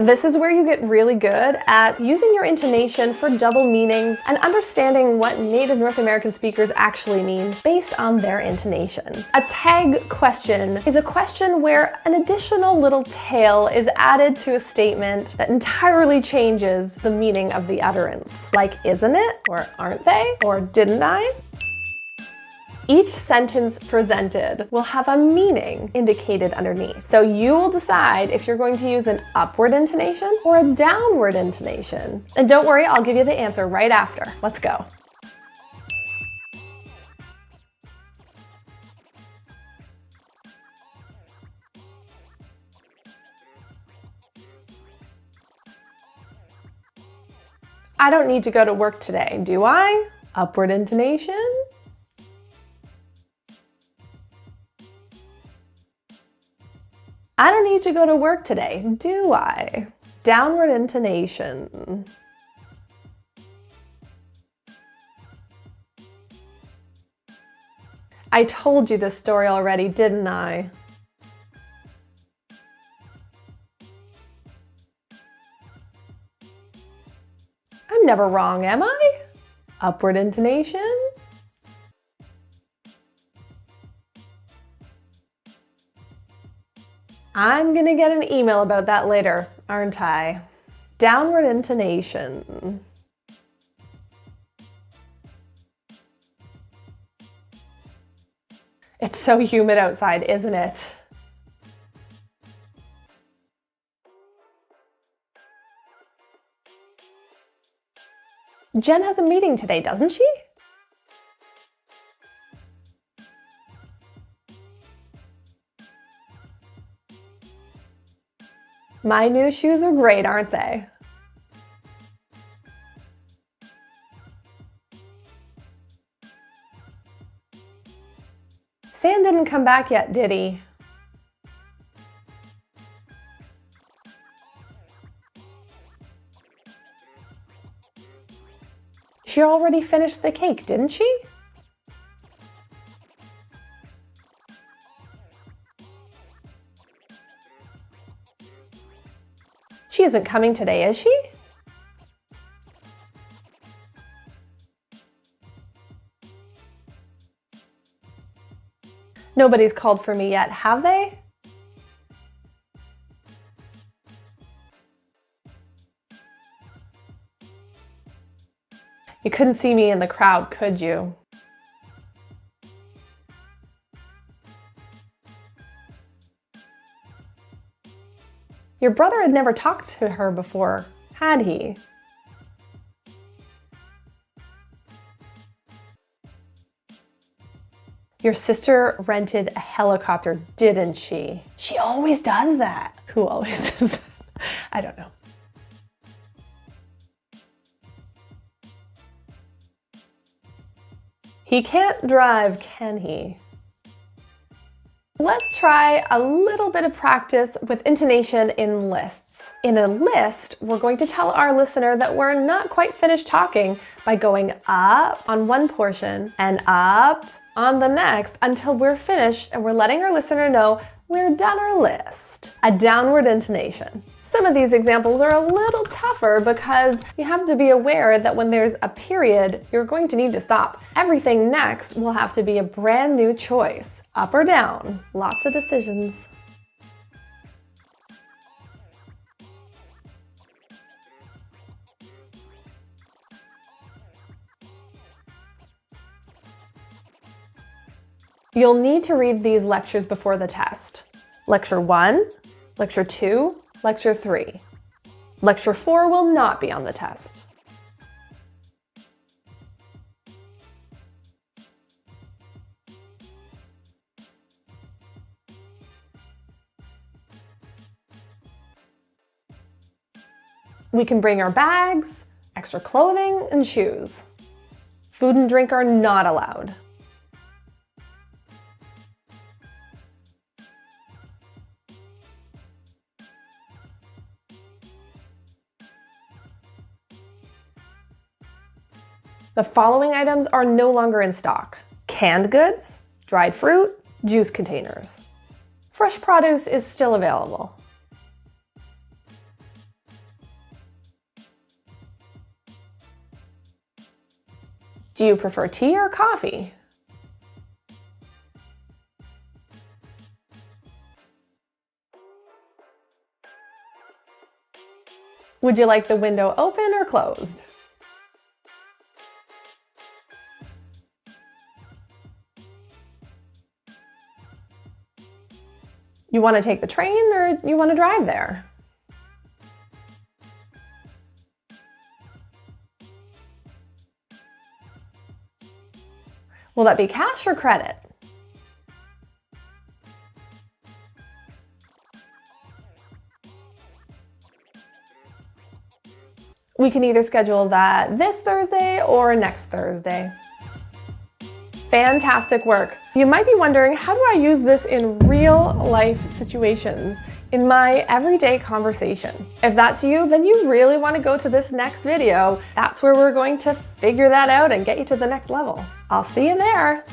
This is where you get really good at using your intonation for double meanings and understanding what native North American speakers actually mean based on their intonation. A tag question is a question where an additional little tail is added to a statement that entirely changes the meaning of the utterance. Like, isn't it? Or aren't they? Or didn't I? Each sentence presented will have a meaning indicated underneath. So you will decide if you're going to use an upward intonation or a downward intonation. And don't worry, I'll give you the answer right after. Let's go. I don't need to go to work today, do I? Upward intonation. I don't need to go to work today, do I? Downward intonation. I told you this story already, didn't I? I'm never wrong, am I? Upward intonation. I'm gonna get an email about that later, aren't I? Downward intonation. It's so humid outside, isn't it? Jen has a meeting today, doesn't she? My new shoes are great, aren't they? Sam didn't come back yet, did he? She already finished the cake, didn't she? She isn't coming today, is she? Nobody's called for me yet, have they? You couldn't see me in the crowd, could you? Your brother had never talked to her before, had he? Your sister rented a helicopter, didn't she? She always does that. Who always does that? I don't know. He can't drive, can he? Let's try a little bit of practice with intonation in lists. In a list, we're going to tell our listener that we're not quite finished talking by going up on one portion and up on the next until we're finished, and we're letting our listener know we're done our list. A downward intonation. Some of these examples are a little tougher because you have to be aware that when there's a period, you're going to need to stop. Everything next will have to be a brand new choice. Up or down. Lots of decisions. You'll need to read these lectures before the test. Lecture 1, Lecture 2, Lecture 3. Lecture 4 will not be on the test. We can bring our bags, extra clothing, and shoes. Food and drink are not allowed. The following items are no longer in stock: canned goods, dried fruit, juice containers. Fresh produce is still available. Do you prefer tea or coffee? Would you like the window open or closed? You want to take the train or you want to drive there? Will that be cash or credit? We can either schedule that this Thursday or next Thursday. Fantastic work. You might be wondering, how do I use this in real life situations, in my everyday conversation? If that's you, then you really want to go to this next video. That's where we're going to figure that out and get you to the next level. I'll see you there.